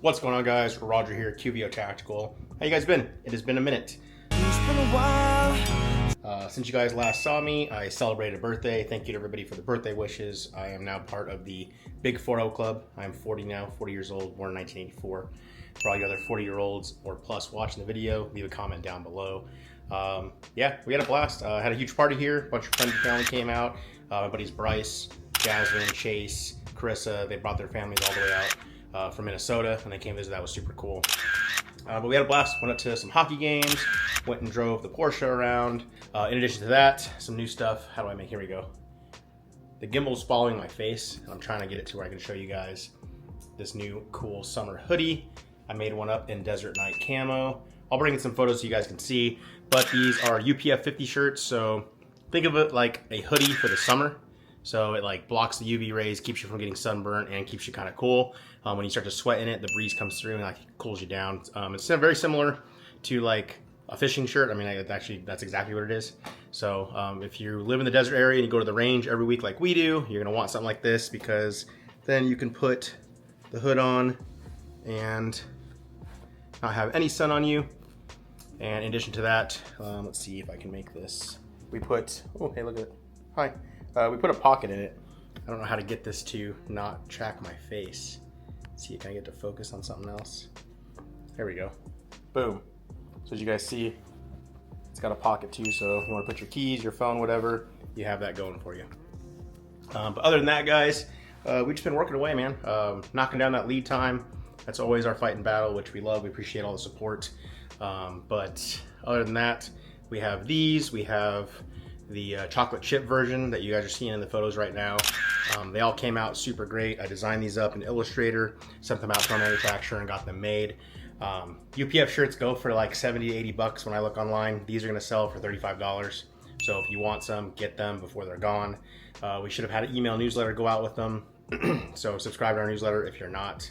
What's going on, guys? Roger here, QVO Tactical. How you guys been? It has been a minute. It's been a while. Since you guys last saw me, I celebrated a birthday. Thank you to everybody for the birthday wishes. I am now part of the Big 40 Club. I'm 40 now, 40 years old, born in 1984. For all you other 40-year-olds or plus watching the video, leave a comment down below. Yeah, we had a blast. Had a huge party here. A bunch of friends and family came out. My buddies Bryce, Jasmine, Chase, Carissa, they brought their families all the way out from Minnesota, and they came visit. That was super cool. But we had a blast. Went up to some hockey games, went and drove the Porsche around. In addition to that, some new stuff. How do I make, here we go. The gimbal's following my face, and I'm trying to get it to where I can show you guys this new cool summer hoodie. I made one up in Desert Night camo. I'll bring in some photos so you guys can see, but these are UPF 50 shirts, so think of it like a hoodie for the summer. So it like blocks the UV rays, keeps you from getting sunburned, and keeps you kind of cool. When you start to sweat in it, the breeze comes through and like cools you down. It's very similar to like a fishing shirt. I mean, that's exactly what it is. So if you live in the desert area and you go to the range every week like we do, you're gonna want something like this, because then you can put the hood on and not have any sun on you. And in addition to that, let's see if I can make this. We put, oh, hey, look at it. Hi. We put a pocket in it. I don't know how to get this to not track my face. Let's see, can I get to focus on something else? There we go. Boom. So as you guys see, it's got a pocket too, so if you want to put your keys, your phone, whatever, you have that going for you. But other than that, guys, we've just been working away, man. Knocking down that lead time. That's always our fight and battle, which we love. We appreciate all the support. But other than that, we have these. We have the chocolate chip version that you guys are seeing in the photos right now. They all came out super great. I designed these up in Illustrator, sent them out to our manufacturer and got them made. UPF shirts go for like 70 to 80 bucks when I look online. These are gonna sell for $35. So if you want some, get them before they're gone. We should have had an email newsletter go out with them. So subscribe to our newsletter if you're not.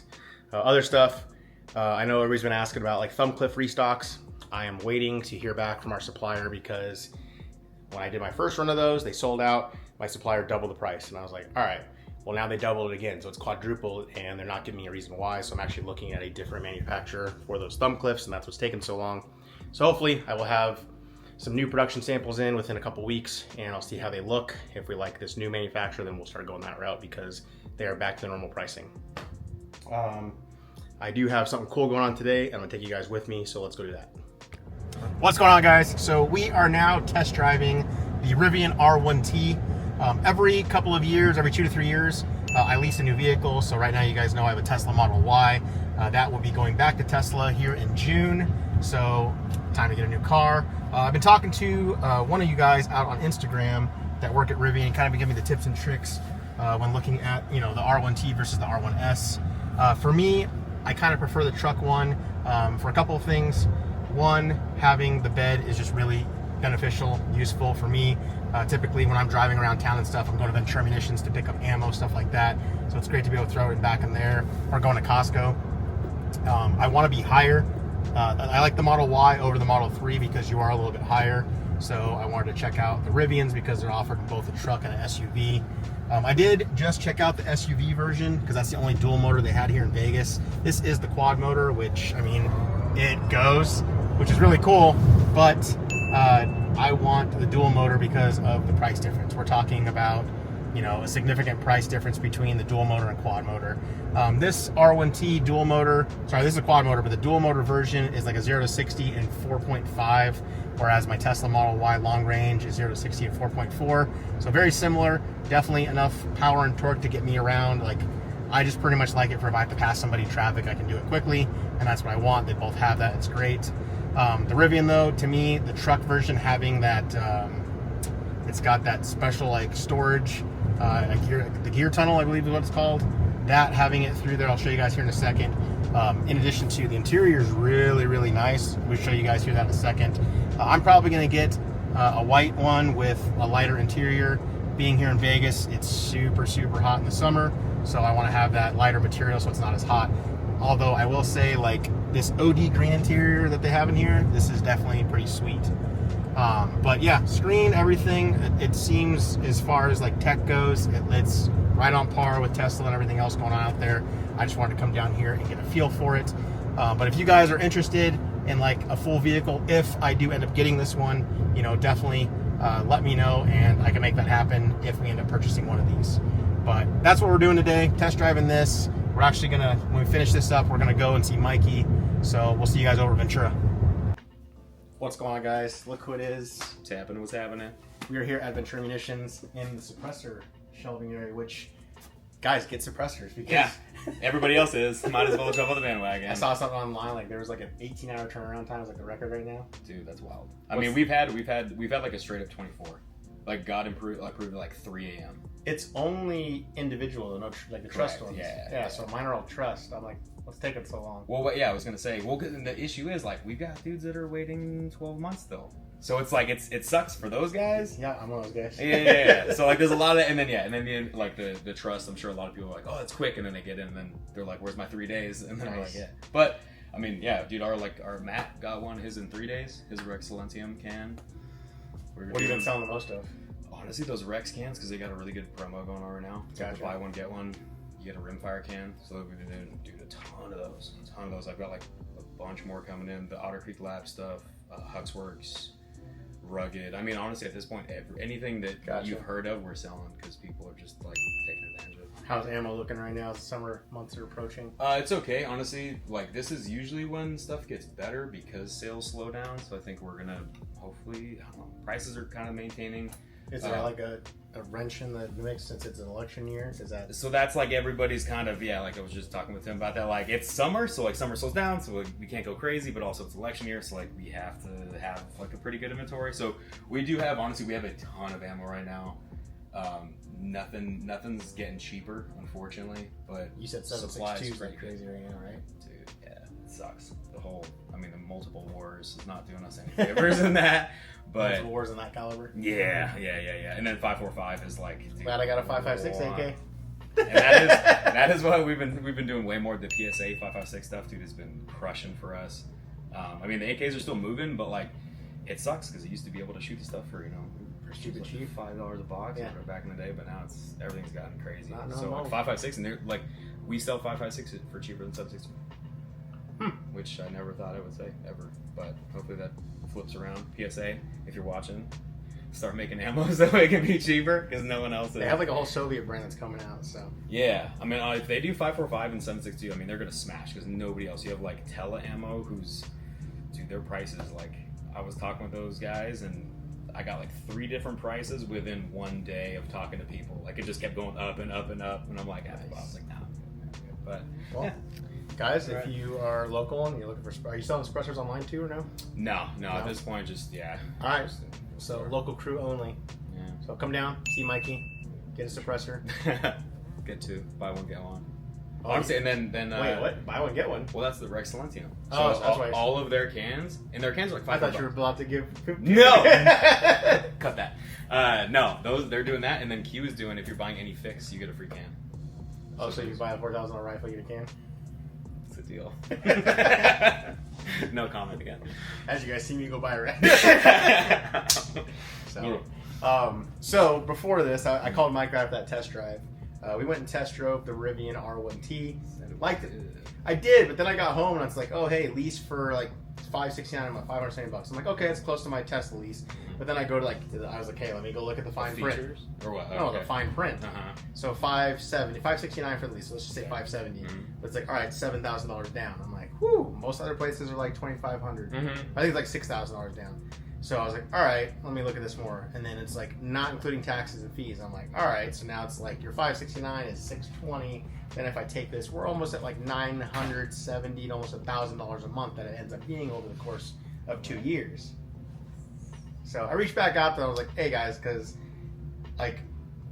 Other stuff, I know everybody's been asking about like thumb cliff restocks. I am waiting to hear back from our supplier, because when I did my first run of those, they sold out. My supplier doubled the price, and I was like, all right, well now they doubled it again, so it's quadrupled, and they're not giving me a reason why, so I'm actually looking at a different manufacturer for those thumb cliffs, and that's what's taking so long. So hopefully I will have some new production samples in within a couple weeks, and I'll see how they look. If we like this new manufacturer, then we'll start going that route, because they are back to the normal pricing. I do have something cool going on today, and I'm gonna take you guys with me, so let's go do that. What's going on, guys? So we are now test driving the Rivian R1T. Every couple of years, every 2 to 3 years, I lease a new vehicle. So right now, you guys know I have a Tesla Model Y. That will be going back to Tesla here in June. So time to get a new car. I've been talking to one of you guys out on Instagram that work at Rivian and kind of been giving me the tips and tricks when looking at, you know, the R1T versus the R1S. For me, I kind of prefer the truck one for a couple of things. One, having the bed is just really beneficial, useful for me. Typically when I'm driving around town and stuff, I'm going to Ventura Munitions to pick up ammo, stuff like that. So it's great to be able to throw it back in there, or going to Costco. I want to be higher. I like the Model Y over the Model 3 because you are a little bit higher. So I wanted to check out the Rivians because they're offered both a truck and an SUV. I did just check out the SUV version because that's the only dual motor they had here in Vegas. This is the quad motor, which, I mean, it goes, which is really cool, but I want the dual motor because of the price difference. We're talking about, you know, a significant price difference between the dual motor and quad motor. This R1T dual motor, sorry, this is a quad motor, but the dual motor version is like a 0 to 60 in 4.5, whereas my Tesla Model Y long range is 0 to 60 in 4.4. So very similar, definitely enough power and torque to get me around. Like, I just pretty much like it for if I have to pass somebody in traffic, I can do it quickly, and that's what I want. They both have that, it's great. The Rivian though, to me, the truck version having that, it's got that special like storage, the gear tunnel, I believe is what it's called. That, having it through there, I'll show you guys here in a second. In addition to the interior is really, really nice. We'll show you guys here that in a second. I'm probably gonna get a white one with a lighter interior. Being here in Vegas, it's super, super hot in the summer. So I wanna have that lighter material so it's not as hot. Although I will say, like, this OD green interior that they have in here, this is definitely pretty sweet. But yeah, screen, everything. It seems, as far as like tech goes, it's right on par with Tesla and everything else going on out there. I just wanted to come down here and get a feel for it. But if you guys are interested in like a full vehicle, if I do end up getting this one, you know, definitely let me know, and I can make that happen if we end up purchasing one of these. But that's what we're doing today, test driving this. We're actually gonna, when we finish this up, we're gonna go and see Mikey. So we'll see you guys over at Ventura. What's going on, guys? Look who it is. What's happening? What's happening? We are here at Ventura Munitions in the suppressor shelving area, which, guys, get suppressors because Yeah, everybody else is. Might as well jump on the bandwagon. I saw something online, like there was like an 18-hour turnaround time, is like the record right now. Dude, that's wild. I mean, we've had like a straight up 24. Like God approved at like 3 a.m. It's only individual, no, like the trust Correct, ones. yeah. So mine are all trust. I'm like, what's taking so long? Well, yeah, I was gonna say. Well, 'cause the issue is like we've got dudes that are waiting 12 months though. So it's like it sucks for those guys. Yeah, I'm one of those guys. Yeah. So like there's a lot of, and then like the trust. I'm sure a lot of people are like, oh, it's quick, and then they get in, and then they're like, where's my 3 days? And then they're like, yeah. But I mean, yeah, dude, our Matt got one, his in 3 days, his Rex Silentium can. What have you been selling the most of? Honestly, those Rex cans, because they got a really good promo going on right now. Gotcha. Buy one, get one. You get a rimfire can. So we've been doing a ton of those. I've got like a bunch more coming in. The Otter Creek Lab stuff, Huxworks, Rugged. I mean, honestly, at this point, anything that you've heard of, we're selling because people are just like taking advantage of it. How's ammo looking right now? The summer months are approaching. It's okay, honestly. Like, this is usually when stuff gets better because sales slow down. So I think we're gonna hopefully, I don't know, prices are kind of maintaining. Is there like a wrench in the mix since it's an election year? Is that so? That's like everybody's kind of, yeah. Like I was just talking with him about that. Like it's summer, so like summer slows down, so we can't go crazy. But also it's election year, so like we have to have like a pretty good inventory. So we do have, honestly, we have a ton of ammo right now. Nothing's getting cheaper, unfortunately. But you said 7.62 is like crazy right now, right? Dude, yeah, it sucks. The multiple wars is not doing us any favors in that. But multiple wars in that caliber. Yeah. And then 5.45 is like. Dude, glad I got a 5.56 AK. And that is what we've been doing way more. The PSA 5.56 stuff, dude, has been crushing for us. I mean, the AKs are still moving, but like, it sucks because it used to be able to shoot the stuff for stupid cheap, $5 a box back in the day, but now everything's gotten crazy. Not so like 5.56, and they're like, we sell 5.56 for cheaper than 7.62. Which I never thought I would say ever, but hopefully that flips around. PSA, if you're watching, start making ammo so it can be cheaper because no one else is. They have like a whole Soviet brand that's coming out, so. Yeah, I mean, if they do 5.45 and 7.62, I mean, they're gonna smash because nobody else. You have like Tele Ammo, who's, dude, their prices, like, I was talking with those guys and I got like 3 different prices within 1 day of talking to people. Like it just kept going up and up and up, and I'm like, I was like, nah, I'm good. But well, yeah. Guys, if you are local and you're looking for, are you selling suppressors online too or no? No. At this point, just All right, so local crew only. Yeah. So come down, see Mikey, get a suppressor. Get 2, buy 1 get 1. Oh, honestly, and then wait, what? Buy 1 get 1? Well, that's the Rex Silentium. So that's right. All of their cans, and their cans are like $5. I thought you were about to give. No, cut that. No, they're doing that, and then Q is doing, if you're buying any fix, you get a free can. Oh, so you buy a $4,000 rifle, you get a can? It's a deal. No comment again. As you guys see me go buy a rifle. So before this, I called Mike after that test drive. We went and test drove the Rivian R1T. Liked it. I did, but then I got home and it's like, oh hey, lease for like $569 and $570. I'm like, okay, it's close to my Tesla lease. But then I go to I was like, hey, let me go look at the fine print. Or what? No, the fine print. Uh-huh. So $569 for the lease. So let's just say $570. But it's like, all right, $7,000 down. I'm like, whoo. Most other places are like $2,500. I think it's like $6,000 down. So I was like, all right, let me look at this more. And then it's like not including taxes and fees. I'm like, all right, so now it's like your $569 is $620. Then if I take this, we're almost at like $970 to almost $1,000 a month that it ends up being over the course of 2 years. So I reached back out there. I was like, hey guys, because like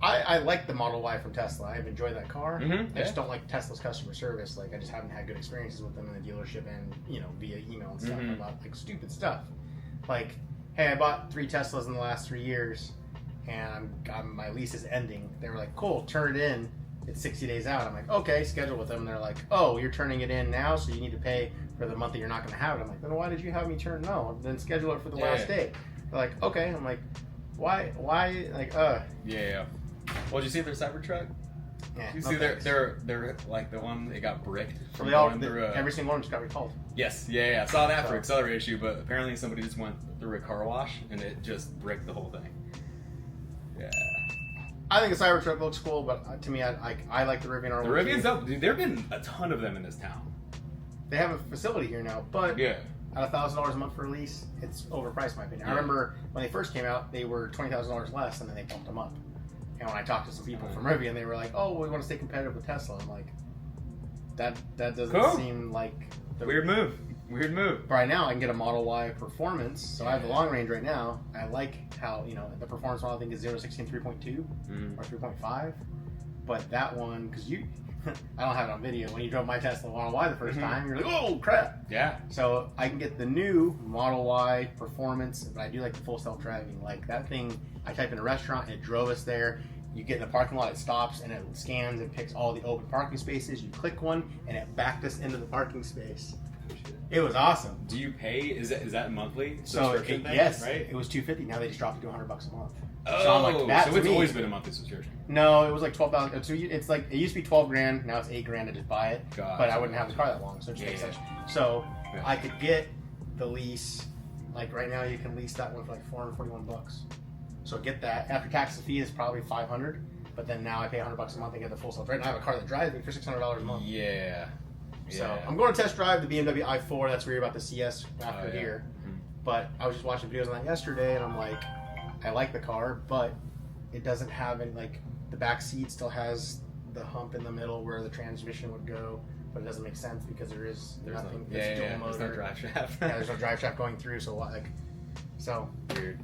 I like the Model Y from Tesla. I've enjoyed that car. I just don't like Tesla's customer service. Like I just haven't had good experiences with them in the dealership and via email and stuff about like stupid stuff. Like, hey, I bought 3 Teslas in the last 3 years, and my lease is ending. They were like, cool, turn it in. It's 60 days out. I'm like, okay, schedule with them. And they're like, oh, you're turning it in now, so you need to pay for the month that you're not going to have it. I'm like, then why did you have me turn? No, then schedule it for the last day. They're like, okay. I'm like, why, like, Yeah. Well, did you see their Cybertruck? Yeah, You see, they're like the one that got bricked so from they all, going through every single one just got recalled. Yes, yeah. I saw that for accelerator issue, but apparently somebody just went through a car wash and it just bricked the whole thing. Yeah. I think the Cybertruck looks cool, but to me, I like the Rivian R1T. The Rivian's up, dude. There've been a ton of them in this town. They have a facility here now, but Yeah. at $1,000 a month for a lease, it's overpriced, in my opinion. I remember when they first came out, they were $20,000 less, and then they bumped them up. And when I talked to some people from Rivian, they were like, "Oh, we want to stay competitive with Tesla." I'm like, that doesn't seem like the Weird move. But right now, I can get a Model Y Performance, so I have the long range right now. I like how the Performance model I think is 0 to 60 in 3.2 or 3.5, but that one because I don't have it on video. When you drove my Tesla Model Y the first time, you're like, "Oh crap!" Yeah. So I can get the new Model Y Performance, but I do like the full self driving. Like that thing, I type in a restaurant and it drove us there. You get in the parking lot, it stops and it scans and picks all the open parking spaces. You click one and it backed us into the parking space. It was awesome. Do you pay? Is that monthly So subscription thing? yes, Right. it was $250. Now they just dropped it to $100 a month. Oh, so I'm like, that so it's to me- always been a monthly subscription. No, it was like $12,000. So it's like it used to be $12,000. Now it's $8,000 to just buy it. Gotcha. But I wouldn't have the car that long, so it just makes sense. So Yeah. I could get the lease. Like right now, you can lease that one for like $441. So get that. After tax and fee is probably $500. But then now I pay $100 a month and get the full self. Right now I have a car that drives me for $600 a month. Yeah. So I'm going to test drive the BMW i4. That's where you're about the CS after yeah. here. But I was just watching videos on that yesterday, and I'm like, I like the car, but it doesn't have any, like, the back seat still has the hump in the middle where the transmission would go, but it doesn't make sense because there's nothing. No, it's dual There's motor. no drive shaft. Yeah, there's no drive shaft going through, so Weird.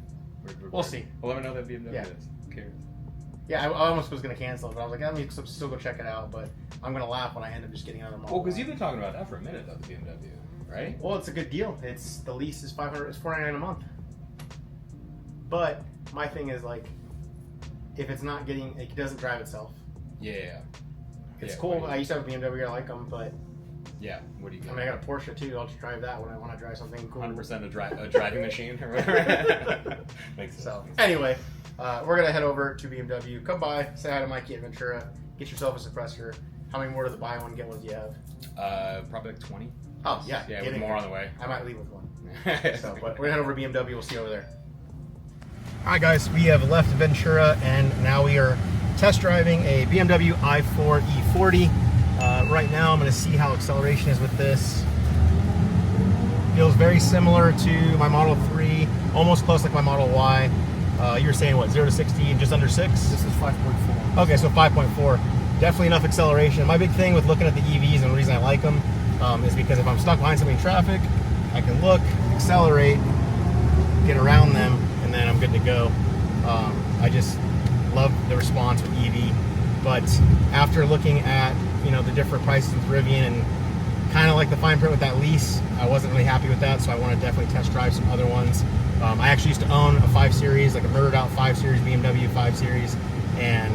We'll see. Well, let me know that BMW Yeah. is. Who cares? Yeah, I almost was going to cancel it, but I was like, let me still go check it out, but I'm going to laugh when I end up just getting another Model Well, because Y. you've been talking about that for a minute, though, the BMW, right? Well, it's a good deal. The lease is $500. It's $499 a month. But my thing is like, if it's not getting, it doesn't drive itself. Yeah. It's Yeah, cool. what do I you- used to have a BMW. I like them, but Yeah. What do you I got? mean, I got a Porsche too. I'll just drive that when I want to drive something cool. 100% a driving machine or whatever. Makes sense. So anyway, we're gonna head over to BMW. Come by, say hi to Mikey at Ventura. Get yourself a suppressor. How many more does the buy one get one do you have? Probably like 20. Oh yeah, Yeah, get with in more here. on the way. I might leave with one. So, but we're gonna head over to BMW. We'll see you over there. All right, guys, we have left Ventura and now we are test driving a BMW i4 E40. Right now, I'm going to see how acceleration is with this. Feels very similar to my Model 3, almost close like my Model Y. You were saying what, 0 to 60 in just under 6? This is 5.4. Okay, so 5.4. Definitely enough acceleration. My big thing with looking at the EVs and the reason I like them is because if I'm stuck behind somebody in traffic, I can look, accelerate, get around them, and then I'm good to go. I just love the response with EV. But after looking at the different prices with Rivian and kind of like the fine print with that lease, I wasn't really happy with that, so I want to definitely test drive some other ones. I actually used to own a 5 Series, like a murdered out 5 Series, BMW 5 Series, and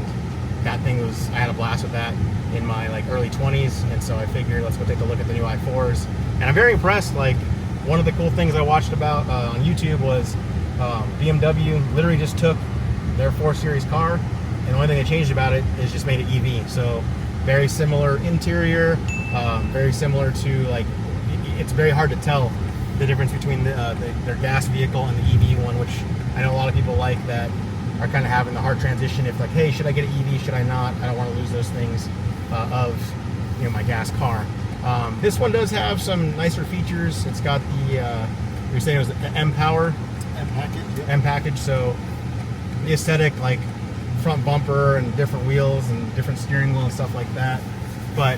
that thing I had a blast with that in my early 20s, and so I figured let's go take a look at the new i4s. And I'm very impressed. Like, one of the cool things I watched about on YouTube was BMW literally just took their 4 Series car, and the only thing they changed about it is just made it EV. So very similar interior, very similar to it's very hard to tell the difference between their gas vehicle and the EV one, which I know a lot of people like that are kind of having the hard transition. If hey, should I get an EV? Should I not? I don't want to lose those things of my gas car. This one does have some nicer features. It's got the you were saying it was the M Power M package. So the aesthetic, like front bumper and different wheels and different steering wheel and stuff like that. But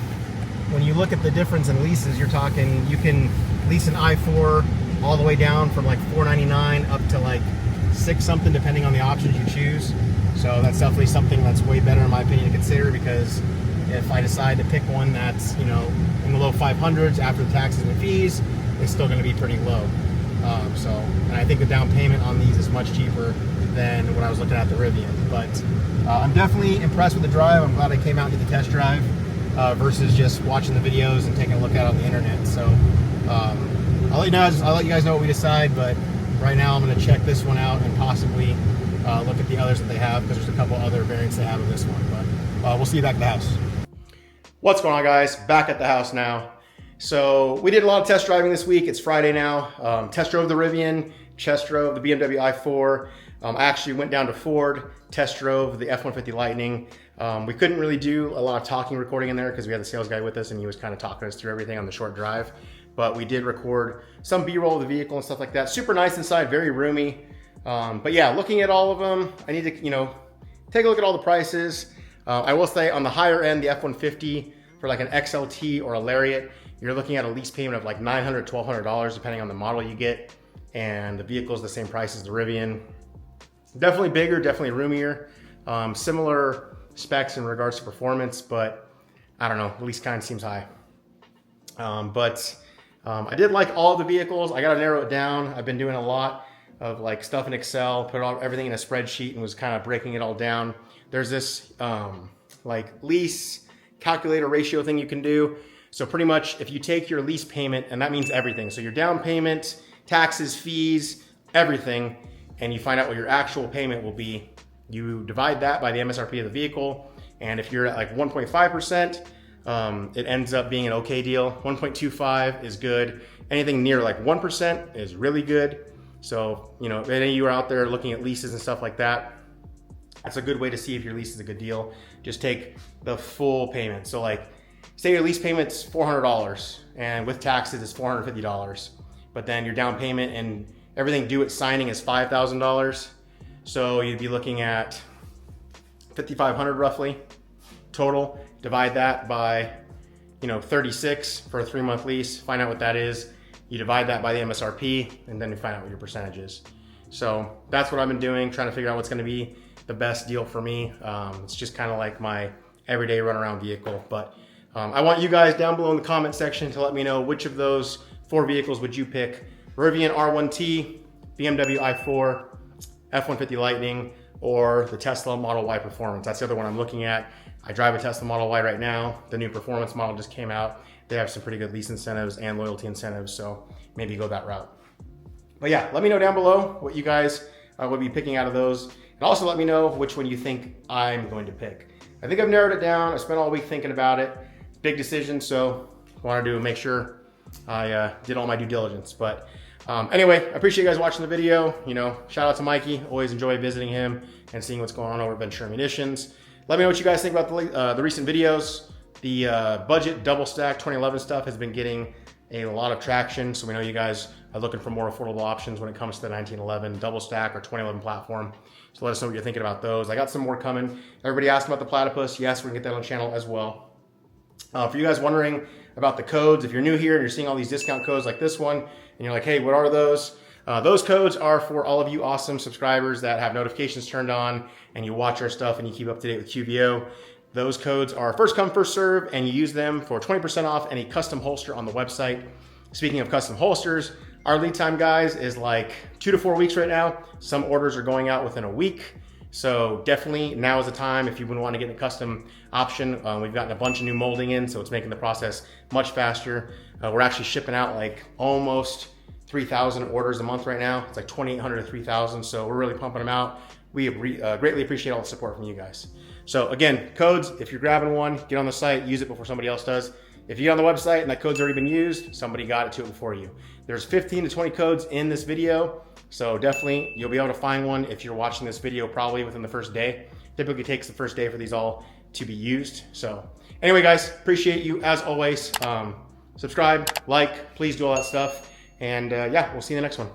when you look at the difference in leases, you're talking you can lease an i4 all the way down from $499 up to $6 something depending on the options you choose. So that's definitely something that's way better in my opinion to consider, because if I decide to pick one that's in the low 500s after the taxes and fees, it's still going to be pretty low. And I think the down payment on these is much cheaper than when I was looking at the Rivian. But I'm definitely impressed with the drive. I'm glad I came out and did the test drive versus just watching the videos and taking a look at it on the internet. So I'll let you guys know what we decide. But Right now I'm going to check this one out and possibly look at the others that they have, because there's a couple other variants they have of this one. But we'll see you back at the house. What's going on, guys? Back at the house now. So we did a lot of test driving this week. It's Friday now. Test drove the Rivian, test drove the BMW i4. I actually went down to Ford, test drove the F-150 Lightning. We couldn't really do a lot of talking recording in there because we had the sales guy with us and he was kind of talking us through everything on the short drive. But we did record some B-roll of the vehicle and stuff like that. Super nice inside, very roomy. But yeah, looking at all of them, I need to, take a look at all the prices. I will say on the higher end, the F-150 for like an XLT or a Lariat, you're looking at a lease payment of like $900, $1,200 depending on the model you get. And the vehicle is the same price as the Rivian. Definitely bigger, definitely roomier. Similar specs in regards to performance, but I don't know, the lease kind of seems high. I did like all the vehicles. I got to narrow it down. I've been doing a lot of like stuff in Excel, put everything in a spreadsheet and was kind of breaking it all down. There's this like lease calculator ratio thing you can do. So pretty much if you take your lease payment, and that means everything. So your down payment, taxes, fees, everything, and you find out what your actual payment will be. You divide that by the MSRP of the vehicle. And if you're at like 1.5%, it ends up being an okay deal. 1.25 is good. Anything near like 1% is really good. So, if any of you are out there looking at leases and stuff like that, that's a good way to see if your lease is a good deal. Just take the full payment. So like, say your lease payment's $400 and with taxes it's $450, but then your down payment and everything due at signing is $5,000. So you'd be looking at $5,500 roughly total. Divide that by 36 for a 3-month lease, find out what that is. You divide that by the MSRP and then you find out what your percentage is. So that's what I've been doing, trying to figure out what's going to be the best deal for me. It's just kind of like my everyday run around vehicle. But I want you guys down below in the comment section to let me know which of those 4 vehicles would you pick. Rivian R1T, BMW i4, F-150 Lightning, or the Tesla Model Y Performance. That's the other one I'm looking at. I drive a Tesla Model Y right now. The new performance model just came out. They have some pretty good lease incentives and loyalty incentives, so maybe go that route. But yeah, let me know down below what you guys would be picking out of those. And also let me know which one you think I'm going to pick. I think I've narrowed it down. I spent all week thinking about it. Big decision, so I wanted to make sure I did all my due diligence. But anyway, I appreciate you guys watching the video. Shout out to Mikey. Always enjoy visiting him and seeing what's going on over at Ventura Munitions. Let me know what you guys think about the recent videos. The budget double stack 2011 stuff has been getting a lot of traction. So we know you guys are looking for more affordable options when it comes to the 1911 double stack or 2011 platform. So let us know what you're thinking about those. I got some more coming. Everybody asked about the platypus. Yes, we can get that on the channel as well. For you guys wondering about the codes, if you're new here and you're seeing all these discount codes like this one, and you're like, hey, what are those? Those codes are for all of you awesome subscribers that have notifications turned on and you watch our stuff and you keep up to date with QVO. Those codes are first come, first serve, and you use them for 20% off any custom holster on the website. Speaking of custom holsters, our lead time, guys, is like 2 to 4 weeks right now. Some orders are going out within a week. So definitely now is the time if you would want to get a custom option. We've gotten a bunch of new molding in, so it's making the process much faster. We're actually shipping out like almost 3,000 orders a month right now. It's like 2,800 to 3,000, so we're really pumping them out. We greatly appreciate all the support from you guys. So again, codes, if you're grabbing one, get on the site, use it before somebody else does. If you get on the website and that code's already been used, somebody got it to it before you. There's 15 to 20 codes in this video, so definitely you'll be able to find one if you're watching this video probably within the first day. Typically takes the first day for these all to be used. So anyway, guys, appreciate you as always. Subscribe, like, please do all that stuff. And yeah, we'll see you in the next one.